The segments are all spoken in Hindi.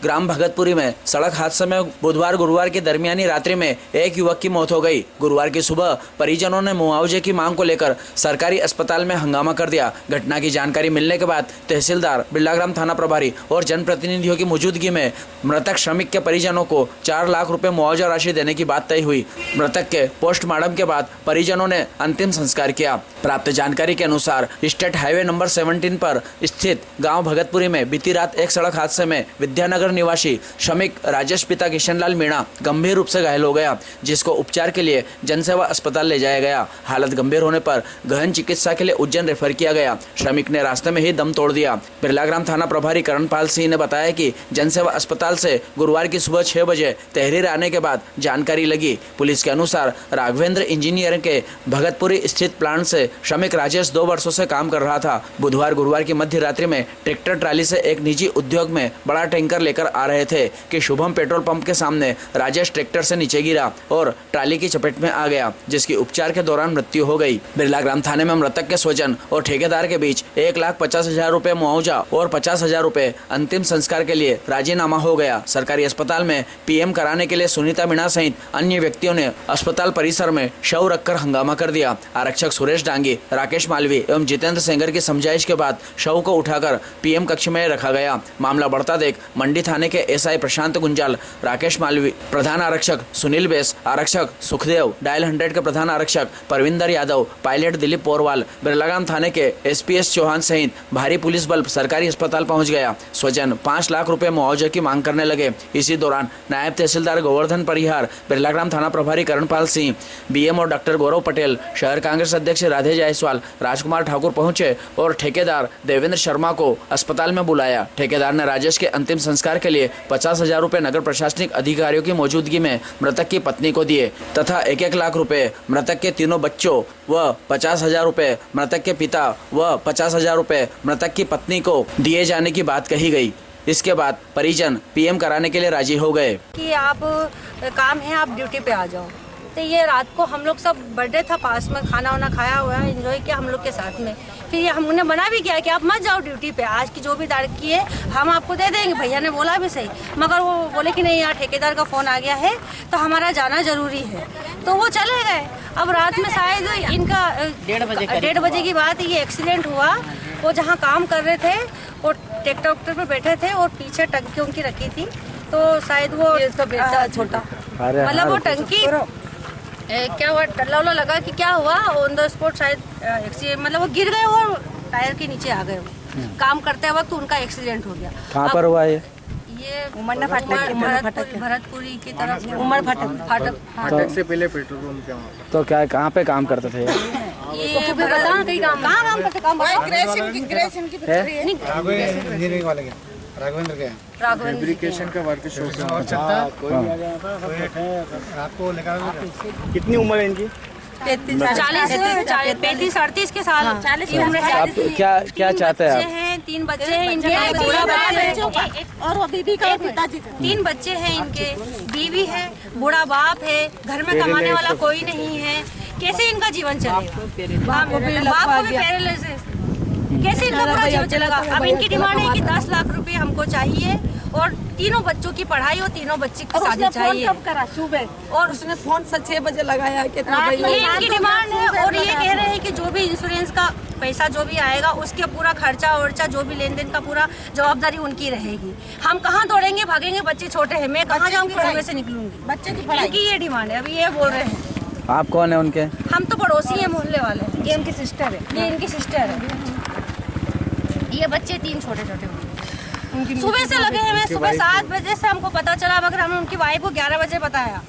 ग्राम भगतपुरी में सड़क हादसे में बुधवार गुरुवार की दरमियानी रात्रि में एक युवक की मौत हो गई। गुरुवार की सुबह परिजनों ने मुआवजे की मांग को लेकर सरकारी अस्पताल में हंगामा कर दिया। घटना की जानकारी मिलने के बाद तहसीलदार, बिरलाग्राम थाना प्रभारी और जनप्रतिनिधियों की मौजूदगी में मृतक श्रमिक के परिजनों को 4 लाख रुपए मुआवजा राशि देने की बात तय हुई। मृतक के पोस्टमार्टम के बाद परिजनों ने अंतिम संस्कार किया। प्राप्त जानकारी के अनुसार स्टेट हाईवे नंबर 17 पर स्थित गांव भगतपुरी में बीती रात एक सड़क हादसे में विद्यानगर निवासी श्रमिक राजेश पिता किशनलाल मीणा गंभीर रूप से घायल हो गया, जिसको उपचार के लिए जनसेवा अस्पताल ले जाया गया। हालत गंभीर होने पर गहन चिकित्सा के लिए उज्जैन रेफर किया गया। श्रमिक ने रास्ते में ही दम तोड़ दिया। बिरलाग्राम थाना प्रभारी करणपाल सिंह ने बताया कि जनसेवा अस्पताल से गुरुवार की सुबह 6 बजे तहरीर आने के बाद जानकारी लगी। पुलिस के अनुसार राघवेंद्र इंजीनियरिंग के भगतपुरी स्थित प्लांट से श्रमिक राजेश 2 वर्षों से काम कर रहा था। बुधवार गुरुवार की मध्य रात्रि में ट्रैक्टर ट्राली से एक निजी उद्योग में बड़ा टैंकर लेकर आ रहे थे कि शुभम पेट्रोल पंप के सामने राजेश ट्रैक्टर से नीचे गिरा और ट्राली की चपेट में आ गया, जिसकी उपचार के दौरान मृत्यु हो गई। बिरलाग्राम थाने में मृतक के स्वजन और ठेकेदार के बीच 1,50,000 रुपए मुआवजा और 50,000 रुपए अंतिम संस्कार के लिए राजीनामा हो गया। सरकारी अस्पताल में पीएम कराने के लिए सुनीता मीणा सहित अन्य व्यक्तियों ने अस्पताल परिसर में शव रखकर हंगामा कर दिया। आरक्षक सुरेश डांगी, राकेश मालवी एवं जितेंद्र सेंगर की समझाइश के बाद शव को उठाकर पीएम कक्ष में रखा गया। मामला बढ़ता देख मंडी थाने के एसआई प्रशांत गुंजाल, राकेश मालवी, प्रधान आरक्षक सुनील बेस, आरक्षक सुखदेव, डायल 100 के प्रधान आरक्षक परविंदर यादव, पायलट दिलीप पोरवाल, बिरलाग्राम थाने के एसपीएस चौहान सहित भारी पुलिस बल सरकारी अस्पताल पहुंच गया। स्वजन 5 लाख रुपए मुआवजे की मांग करने लगे। इसी दौरान नायब तहसीलदार गोवर्धन परिहार, बिरलाग्राम थाना प्रभारी करणपाल सिंह, बीएमओ डॉक्टर गौरव पटेल, शहर कांग्रेस अध्यक्ष राधे जायसवाल, राजकुमार ठाकुर पहुंचे और ठेकेदार देवेंद्र शर्मा को अस्पताल में बुलाया। ठेकेदार ने राजेश के अंतिम संस्कार के लिए 50,000 रुपए नगर प्रशासनिक अधिकारियों की मौजूदगी में मृतक की पत्नी को दिए तथा 1-1 लाख रुपए मृतक के तीनों बच्चों व 50,000 रुपए मृतक के पिता व 50,000 रुपए मृतक की पत्नी को दिए जाने की बात कही गई। इसके बाद परिजन पीएम कराने के लिए राजी हो गए कि आप काम है, आप ड्यूटी पे आ जाओ। तो ये रात को हम लोग सब बर्थडे था पास में, खाना वाना खाया हुआ है, एंजॉय किया हम लोग के साथ में। फिर ये हमने मना भी किया कि आप मत जाओ ड्यूटी पे, आज की जो भी तारीख की है हम आपको दे देंगे। भैया ने बोला भी सही, मगर वो बोले कि नहीं, यहाँ ठेकेदार का फ़ोन आ गया है तो हमारा जाना ज़रूरी है, तो वो चले गए। अब रात में शायद इनका 1:30 बजे की बात, ये एक्सीडेंट हुआ। वो जहाँ काम कर रहे थे वो ट्रैक्टर पे बैठे थे और पीछे टंकी उनकी रखी थी, तो शायद वो छोटा मतलब वो टंकी क्या हुआ, टल्ला उल्ला लगा कि क्या हुआ, ऑन द स्पॉट शायद एक्सीडेंट, मतलब वो गिर गए और टायर के नीचे आ गए। काम करते वक्त उनका एक्सीडेंट हो गया। कहाँ पर हुआ ये उमर भरतपुरी की तरफ, उमर फाटक से पहले पेट्रोल पंप क्या वहाँ? तो क्या कहाँ पे काम करते थे? ये काम करते राघवेंद्र के फैब्रिकेशन का वर्कशॉप। रात को लेकर कितनी उम्र है इनकी? 35-38 के साल। 40 की उम्र है। आप क्या चाहते हैं आप? 3 बच्चे हैं इनके, और वो बीबी का पिताजी का 3 बच्चे हैं इनके, बीवी है, बूढ़ा बाप है, घर में कमाने वाला कोई नहीं है। कैसे इनका जीवन चलेगा? बाप को भी पैरालिसिस, कैसे इनका पूरा जीवन चलेगा? अब इनकी डिमांड है कि 10 लाख रुपए हमको चाहिए और तीनों बच्चों की पढ़ाई और तीनों बच्ची की शादी चाहिए। कब करा? सुबह। और उसने फोन 6 बजे लगाया कि ये इनकी डिमांड है। और ये कह रहे हैं कि जो भी इंश्योरेंस का पैसा जो भी आएगा उसके पूरा खर्चा वर्चा जो भी लेन देन का पूरा जवाबदारी उनकी रहेगी। हम कहाँ दौड़ेंगे भागेंगे, बच्चे छोटे हैं, मैं कहाँ जाऊँगी, घर में से निकलूंगी। बच्चे की पढ़ाई की ये डिमांड है। अभी ये बोल रहे हैं। आप कौन है उनके? हम तो पड़ोसी हैं, मोहल्ले वाले। ये इनकी सिस्टर है। ये इनकी सिस्टर है। ये बच्चे 3 छोटे-छोटे सुबह से लगे हैं। सुबह 7 बजे से हमको पता चला, मगर हमने उनकी वाइफ को 11 बजे बताया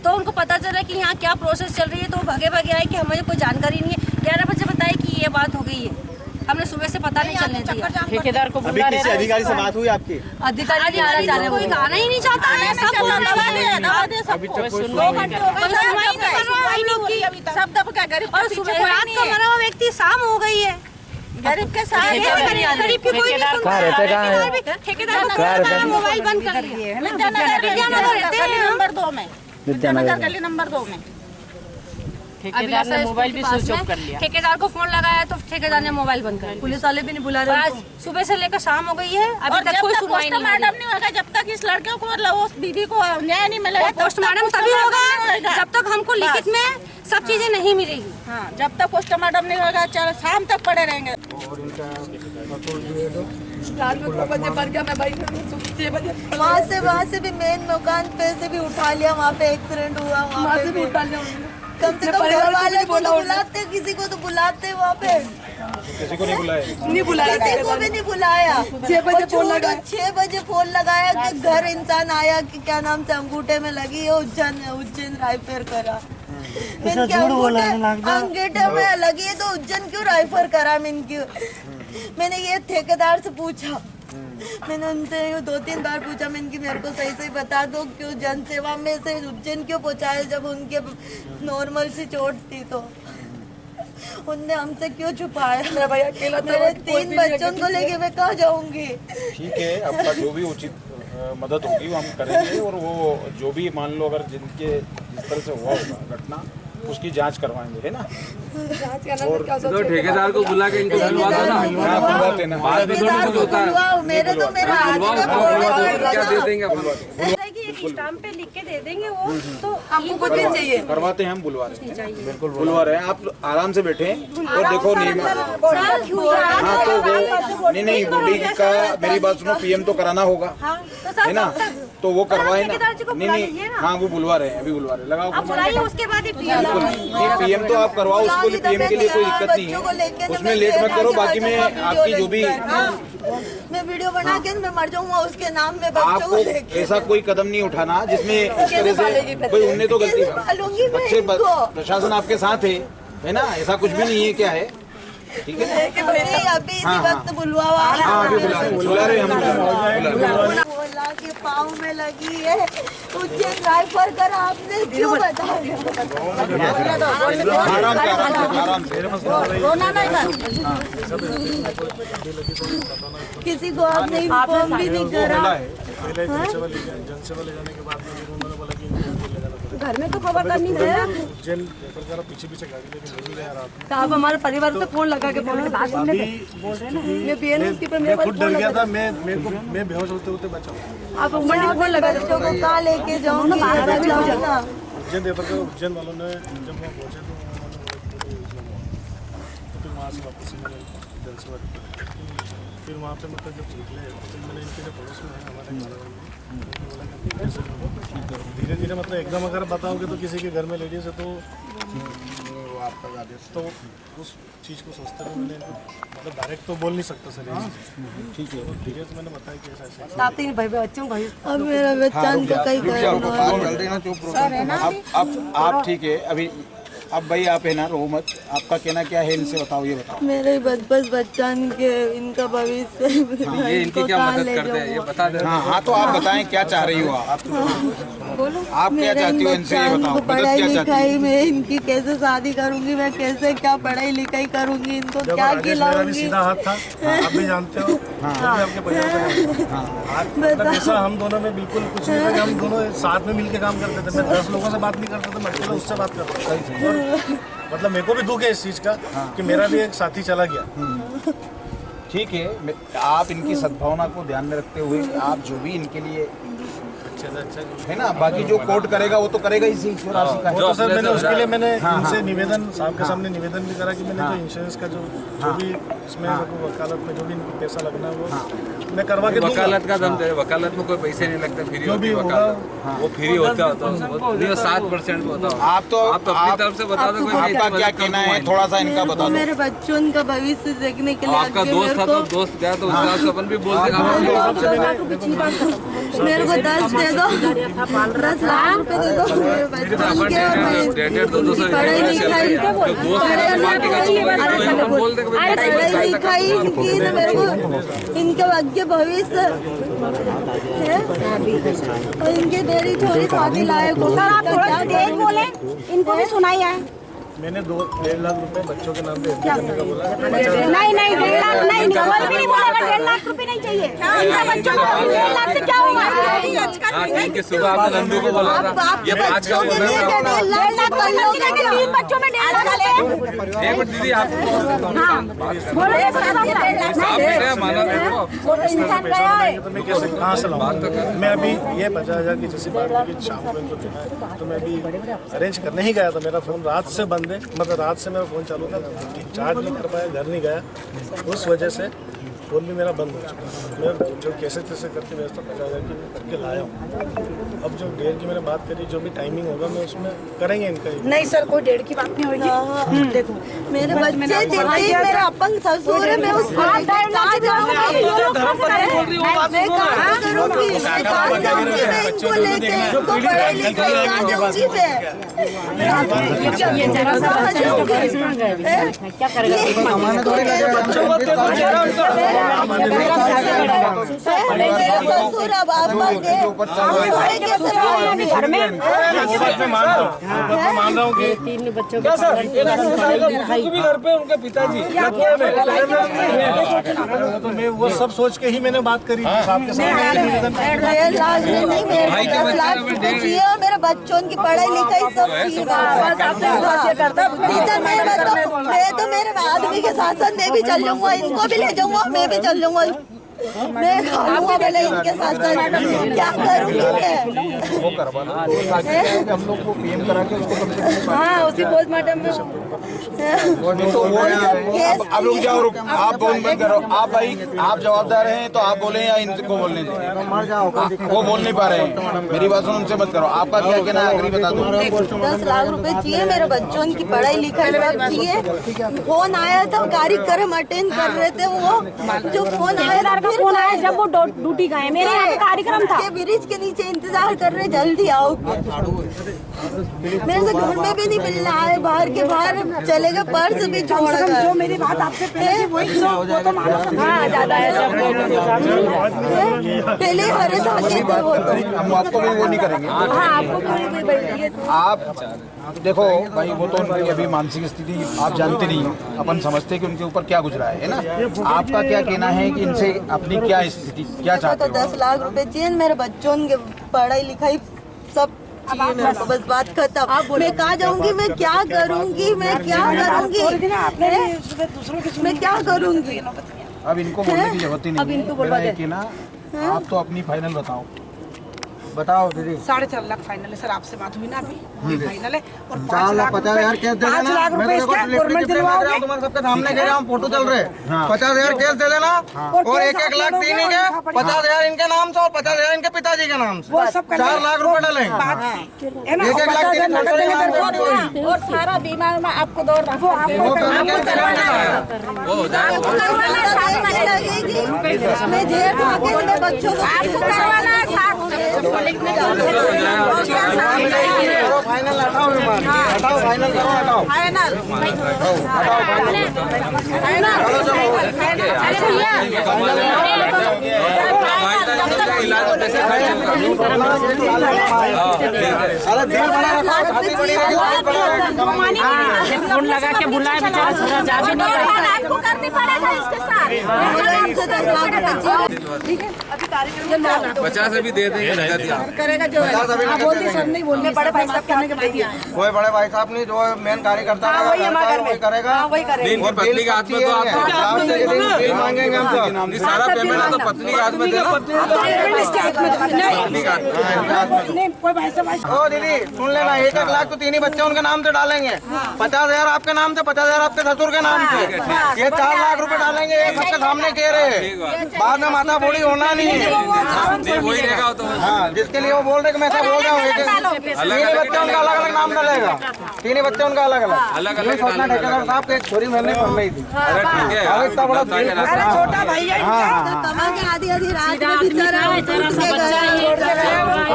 तो उनको पता चला कि यहाँ क्या प्रोसेस चल रही है, तो भागे आए कि हमें कोई जानकारी नहीं है। 11 बजे बताया कि ये बात हो गई है, हमने सुबह से पता नहीं चलने दिया। ठेकेदार को अभी किसी अधिकारी से बात हुई आपकी? अधिकारी कोई आना ही नहीं चाहता है। रात का मरा हुआ व्यक्ति शाम हो गई है, गरीब के साथ गरीब की कोई नहीं सुनता है। ठेकेदार मोबाइल बंद कर दिया। विद्यानगर रहते हैं, नंबर 2 में, विद्यानगर गली नंबर 2 में। ठेकेदार ने मोबाइल भी स्विच ऑफ कर लिया। ठेकेदार को फोन लगाया तो ठेकेदार ने मोबाइल बंद कर दिया। पुलिस वाले भी नहीं बुला रहे। आज सुबह से लेकर शाम हो गई है, अभी तक कोई सुनवाई नहीं हुई। नहीं होगा जब तक इस लड़के को मतलब उस दीदी को न्याय नहीं मिलेगा। पोस्टमार्टम तभी होगा जब तक हमको लिखित में सब चीजें नहीं मिलेगी। हाँ, जब तक पोस्टमार्टम नहीं होगा चलो शाम तक पड़े रहेंगे। रात में 2 बजे भर गया, मैं भाई 6 बजे वहाँ से भी मेन मकान पे से भी उठा लिया, वहाँ पे एक्सीडेंट हुआ, वहाँ पे भी उठा लिया। कम से कम घर वाले को तो बुलाते, किसी को तो बुलाते वहाँ पे। किसी को नहीं बुलाया? नहीं बुलाया, किसी को भी नहीं बुलाया। 6 बजे फोन लगाया। 6 बजे फोन लगाया कि घर इंसान आया कि क्या नाम से अंगूठे में लगी है, उज्जैन राइफर करा। अंगूठे में लगी है तो उज्जैन क्यों राइफर करा? मैंने ये ठेकेदार से पूछा, मैंने उनसे 2-3 बार पूछा, मैंने कि मेरे को सही सही बता दो क्यों जनसेवा में से उज्जैन क्यों पहुंचाया जब उनके नॉर्मल सी चोट थी, तो उनने हमसे क्यों छुपाया? मेरे 3 बच्चों को लेके मैं कहाँ जाऊंगी? ठीक है, आपका जो भी उचित मदद होगी वो हम करेंगे, और वो जो भी मान लो अगर जिनके जिस तरह से हुआ होगा घटना उसकी जांच करवाएंगे, है ना। और तो ठेकेदार को बुला के इनको बुलवा दो ना, बुलाते ना मेरे तो मेरा क्या दे देंगे अपन। स्टाम्प पे लिख के दे देंगे वो, तो हमको कुछ भी चाहिए। करवाते हैं हम, बुलवा रहे हैं, बिल्कुल बुलवा रहे हैं। आप आराम से बैठे और देखो नियम। हाँ तो वो नहीं बॉडी का, मेरी बात सुनो, पीएम तो कराना होगा, है ना, तो वो करवाए ना। नहीं, हाँ वो बुलवा रहे हैं, अभी बुलवा रहे हैं, लगाओ उसके बाद पीएम तो आप करवाओ, उसको पीएम के लिए कोई दिक्कत नहीं है, उसमें लेट मत करो। बाकी मैं आपकी जो भी मैं वीडियो बना के मैं मर जाऊंगा उसके नाम में, बच्चों को आपको लेके। ऐसा कोई कदम नहीं उठाना जिसमें इस तरह से कोई, उनने तो गलती, अच्छे प्रशासन आपके साथ है ना, ऐसा कुछ भी नहीं है, क्या है, ठीक है। अभी इसी वक्त बुलवावा, बुला रहे हम, बोला कि पाँव में लगी है, उज्जैन राइफर कर, आपने क्यों बताया? आराम से किसी को आपने इन्फॉर्म भी नहीं करा। जनसेवा ले जाने के बाद उन्होंने बोला कि घर में तो खबर करनी है। उज्जैन पीछे गाड़ी लेके नहीं गया रात में। तो आप हमारे परिवार से फोन लगा के बोल रहे बात सुनने मैं खुद डर गया था, मैं बेहोश होते होते बचा। आप फोन लगा बच्चों को कहाँ लेके जाऊंगी? उज्जैन वालों ने जब वहाँ पहुँचे तो फिर वहाँ से वापस जनसेवा, फिर वहाँ पे मतलब जब निकले तो मैंने इनके जो पड़ोस में है हमारे धीरे धीरे मतलब एकदम अगर बताओगे तो किसी के घर में लेडीज है तो आपका आदेश, तो उस चीज़ को सोचते हुए मैंने मतलब डायरेक्ट तो बोल नहीं सकता सर, ठीक है, धीरे से मैंने बताया कि ऐसा आप तीन भाई बच्चों भाई अब मेरा बच्चा को कहीं आप ठीक है। अभी अब भाई आप है ना, रो मत, आपका कहना क्या है इनसे बताओ, ये बताओ। मेरे बस बच्चा के इनका भविष्य, ये इनकी क्या मदद करते हैं ये बता दे। हाँ तो आप बताएं क्या चाह रही हो आप क्या चाहती हो इनसे, ये बताओ। पढ़ाई लिखाई में इनकी कैसे शादी करूंगी मैं, कैसे क्या पढ़ाई लिखाई करूंगी, इनको क्या खिलाऊंगी? सीधा हाथ था, आप भी जानते हो, आपके परिवार जैसा हम दोनों में बिल्कुल कुछ नहीं था कि हम दोनों साथ में मिलके काम करते थे। मैं 10 लोगों से बात नहीं करता था, मैं अकेला उससे बात करता था। मतलब मेरे को भी दुख है इस चीज़ का कि मेरा भी एक साथी चला गया। ठीक है, आप इनकी सद्भावना को ध्यान में रखते हुए आप जो भी इनके लिए है ना, बाकी जो कोर्ट करेगा वो तो करेगा इसी राशि का। तो सर मैंने उसके लिए मैंने इनसे निवेदन, साहब के सामने निवेदन भी करा कि मैंने जो इंश्योरेंस का जो भी इसमें वकालत में जो भी इनको पैसा लगना है वो मैं करवा के दूंगा। वकालत का दम दे, वकालत में कोई पैसे नहीं लगते, फ्री होती है वकालत, वो फ्री होता है 7% होता है। आप तो अपनी तरफ से बता दो, आपका क्या कहना है, थोड़ा सा इनका बता दो। मेरे बच्चों का भविष्य देखने के लिए आपका दोस्त था तो दोस्त गया तो उसका अपन भी बोल देगा। मेरे को 10 दे दो, 10 लाख रुपए दे दो मेरे बच्चों के, और मैं पढ़ाई लिखाई इनकी ना, मेरे को इनके आगे भविष्य है और इनके मेरी थोड़ी शादी लायक हो। सर आप थोड़ा तेज बोले, इनको भी सुनाई आए। मैंने 2-1.5 लाख रुपए बच्चों के नाम पे FD करने का बोला। नहीं 1.5 लाख नहीं डबल भी नहीं बोलेगा 1.5 लाख रुपए नहीं चाहिए इनका बच्चों को 1.5 लाख से क्या होगा कि सुबह आपने नंदू को बोला था ये 5 का बोल रहे थे 1.5 लाख 3 बच्चों में 1.5 लाख एक मिनट दीदी आप बोलो माना देखो इंसान गया है तो मैं कैसे कहाँ से लाऊंगा? मैं अभी ये 50,000 की जैसी बात हुई कि शाम को इनको देना है, तो मैं अभी अरेंज करने ही गया था। मेरा फ़ोन रात से बंद है, मतलब रात से मेरा फ़ोन चालू था, चार्ज नहीं कर पाया, घर नहीं गया, उस वजह से फ़ोन भी मेरा बंद हो चुका है। मैं जो कैसे तैसे करके व्यवस्था 50,000 की करके लाया हूँ। अब जो 1.5 की मैंने बात करी, जो भी टाइमिंग होगा मैं उसमें करेंगे इनका ही। नहीं सर कोई 1.5 की बात नहीं होगी देखो मेरे बच्चे जितने मेरा अपंग ससुर है, मैं उसको मैं कहाँ करूँगी? मैं कहाँ जाऊँगी? मैं इनको लेके इनको पढ़ाई लिखाई कहाँ जाऊँगी? क्या करेगा? ससुर अब आप घर में मान रहा हूँ कि 3 बच्चों के भी घर पे उनके पिताजी तो मैं वो सब सोच के ही मैंने बात करी आपके सामने। 1.5 लाख नहीं, मेरे 10 लाख रुपए चाहिए और मेरे बच्चों की पढ़ाई लिखाई सब चाहिए। मैं तो मेरे आदमी के साथ साथ मैं भी चल लूंगा, इनको भी ले जाऊंगा, मैं भी चल लूंगा, मैं खाऊंगा पहले इनके साथ साथ। क्या करूँगी मैं? हम लोग को PM करा के उसको हाँ, उसी पोस्टमार्टम में तो वो आप लोग जाओ, आप बोल मत करो। आप भाई आप जवाबदार हैं तो आप बोले या इनको बोलने दें? वो बोल नहीं पा रहे हैं, मेरी बात सुनो, उनसे मत करो। आपका क्या कहना है आखिरी बता दो। 10 लाख रुपए चाहिए, मेरे बच्चों की पढ़ाई लिखाई सब चाहिए। फोन आया था, कार्यक्रम अटेंड कर रहे थे, वो जो फोन आया था फोन आया जब वो ड्यूटी गए, मेरे यहाँ पे कार्यक्रम था, ब्रिज के नीचे इंतजार कर रहे, जल्दी आओ। मेरे से घर में भी नहीं मिल रहा है, बाहर के बाहर चले गए, पर्स भी छोड़ गए। जो मेरी बात आपसे पहले वही वो तो मानो हाँ ज्यादा है पहले हरे धागे थे वो तो। हम आपको भी वो नहीं करेंगे। हाँ, आपको कोई भी बैठी है आप देखो भाई, वो तो उनकी अभी मानसिक स्थिति आप जानते नहीं हो, अपन समझते हैं कि उनके ऊपर क्या गुजरा है ना। आपका क्या कहना है कि इनसे अपनी क्या स्थिति क्या चाहते तो 10 लाख रुपए चाहिए, मेरे बच्चों की पढ़ाई लिखाई सब चाहिए मेरे को, बस बात खत्म। मैं कहाँ जाऊँगी? मैं क्या करूँगी? मैं क्या करूँगी? मैं क्या करूँगी? अब इनको बोलने की जरूरत ही नहीं है। मेरा एक है ना, आप तो अपनी फाइनल बताओ दीदी। 4.5 लाख फाइनल है सर, आपसे बात हुई ना अभी फाइनल है। और 4 लाख 50,000 कैश दे देना। 5 लाख रुपए इसका गवर्नमेंट दिलवाओगे। तुम्हारे सबके सामने कह रहा हूँ, फोटो चल रहे 50,000 कैश दे देना और 1-1 लाख तीन के 50,000 इनके नाम से और 50,000 इनके पिताजी के नाम से, 4 लाख रुपए डालेंगे। 1-1 लाख और सारा बीमा में आपको दौड़ रहा लगेगी, मैं जेल भागे मेरे बच्चों को आपको करवाना है फाइनल हटाओ, हटाओ फाइनल करो, हटाओ फाइनल अरे दिल बड़ा रखा, छाती बड़ी फोन लगा के बुलाए बेचारा, थोड़ा जा भी नहीं रहा। आपको करनी पड़ेगा इसके साथ। ठीक है, अभी कार्यक्रम 50 अभी दे देंगे करेगा जो बोलती सर नहीं बोलने बड़े भाई साहब करने के बाद कोई बड़े भाई साहब नहीं, जो मेन कार्यकर्ता है वही करेगा। इनकी पत्नी के हाथ में तो आप मांगेंगे हम सब, सारा पेमेंट तो पत्नी के हाथ में देना। कोई भाई साहब ओ दीदी सुन लेना, 1-1 लाख तो 3 बच्चे उनके नाम से डालेंगे, 50,000 आपके नाम से, 50,000 आपके ससुर के नाम से, ये 4 लाख रुपए डालेंगे। ये सबके सामने कह रहे हैं, बाद में माथा बोली होना नहीं है। वही रहेगा तो हाँ, जिसके लिए वो बोल रहे कि मैं ऐसा बोल रहा हूँ, 3 बच्चे उनका अलग अलग नाम डालेगा, 3 बच्चे उनका अलग अलग सोचना। ठेकेदार साहब के छोरी मैंने पढ़ रही थी, अरे ठीक है इतना बड़ा छोटा भैया कमा के आधी रात में बेचारा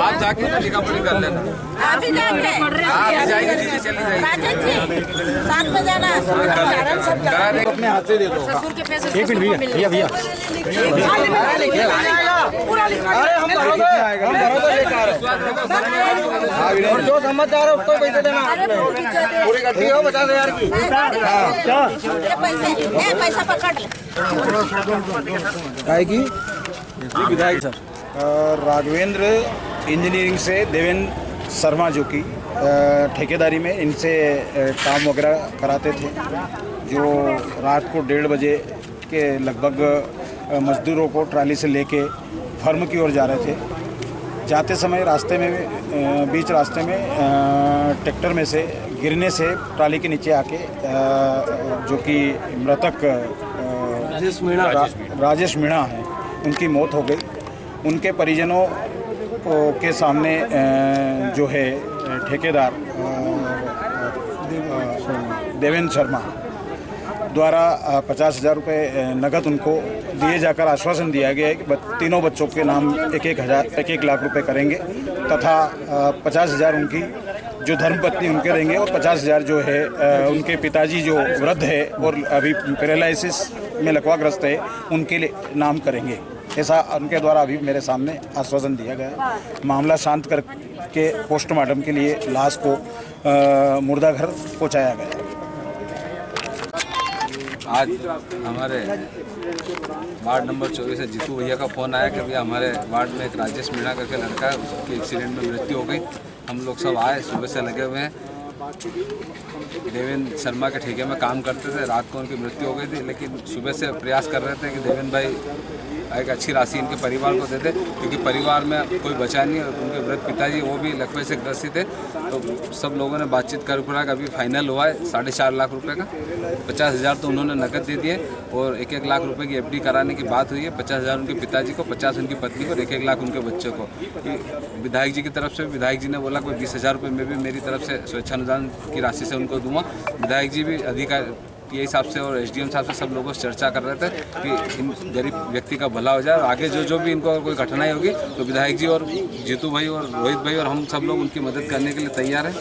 आप जाके लिखा पढ़ी कर लेना। आप ही जाएंगे आप जाएंगे, चीजें चली जाएगी। राजेश जी साथ में जाना अपने हाथ से दे दो। एक मिनट भैया अरे हम भरोसे लेकर और जो समझदार है उसको पैसे देना पूरी गड्डी हो 50,000 की। पैसा पकड़ ले आएगी विधायक राघवेंद्र इंजीनियरिंग से देवेंद्र शर्मा जो कि ठेकेदारी में इनसे काम वगैरह कराते थे, जो रात को 1:30 बजे के लगभग मजदूरों को ट्राली से लेके फर्म की ओर जा रहे थे। जाते समय रास्ते में बीच रास्ते में ट्रैक्टर में से गिरने से ट्राली के नीचे आके जो कि मृतक राजेश मीणा है, उनकी मौत हो गई। उनके परिजनों के सामने जो है ठेकेदार देवेंद्र शर्मा द्वारा 50,000 रुपये नगद उनको दिए जाकर आश्वासन दिया गया है कि तीनों बच्चों के नाम 1 लाख रुपए करेंगे तथा 50,000 उनकी जो धर्मपत्नी उनके रहेंगे और 50,000 जो है उनके पिताजी जो वृद्ध है और अभी पैरालिसिस में लकवाग्रस्त है उनके लिए नाम करेंगे। ऐसा उनके द्वारा अभी मेरे सामने आश्वासन दिया गया। मामला शांत करके पोस्टमार्टम के लिए लाश को मुर्दाघर पहुँचाया गया। आज हमारे वार्ड नंबर 24 से जीतू भैया का फ़ोन आया कि भैया हमारे वार्ड में एक राजेश मीणा करके लड़का है, उसकी एक्सीडेंट में मृत्यु हो गई। हम लोग सब आए, सुबह से लगे हुए हैं। देवेंद्र शर्मा के ठेके में काम करते थे, रात को उनकी मृत्यु हो गई थी, लेकिन सुबह से प्रयास कर रहे थे कि देवेंद्र भाई एक अच्छी राशि इनके परिवार को दे दे, क्योंकि परिवार में कोई बचा नहीं है। उनके वृद्ध पिताजी वो भी लकवे से ग्रसित थे। तो सब लोगों ने बातचीत कर पुरा अभी फाइनल हुआ है 4.5 लाख रुपए का। 50,000 तो उन्होंने नकद दे दिए और 1 लाख रुपए की FD कराने की बात हुई है। 50,000 उनके पिताजी को, 50 उनकी पत्नी को और 1 लाख उनके बच्चों को। विधायक जी की तरफ से विधायक जी ने बोला कोई 20,000 रुपये में भी मेरी तरफ से स्वेच्छानुदान की राशि से उनको दूंगा। विधायक जी भी अधिकारी PI साहब से और SDM साहब से सब लोगों से चर्चा कर रहे थे कि इन गरीब व्यक्ति का भला हो जाए और आगे जो भी इनको कोई कठिनाई होगी तो विधायक जी और जीतू भाई और रोहित भाई और हम सब लोग उनकी मदद करने के लिए तैयार हैं।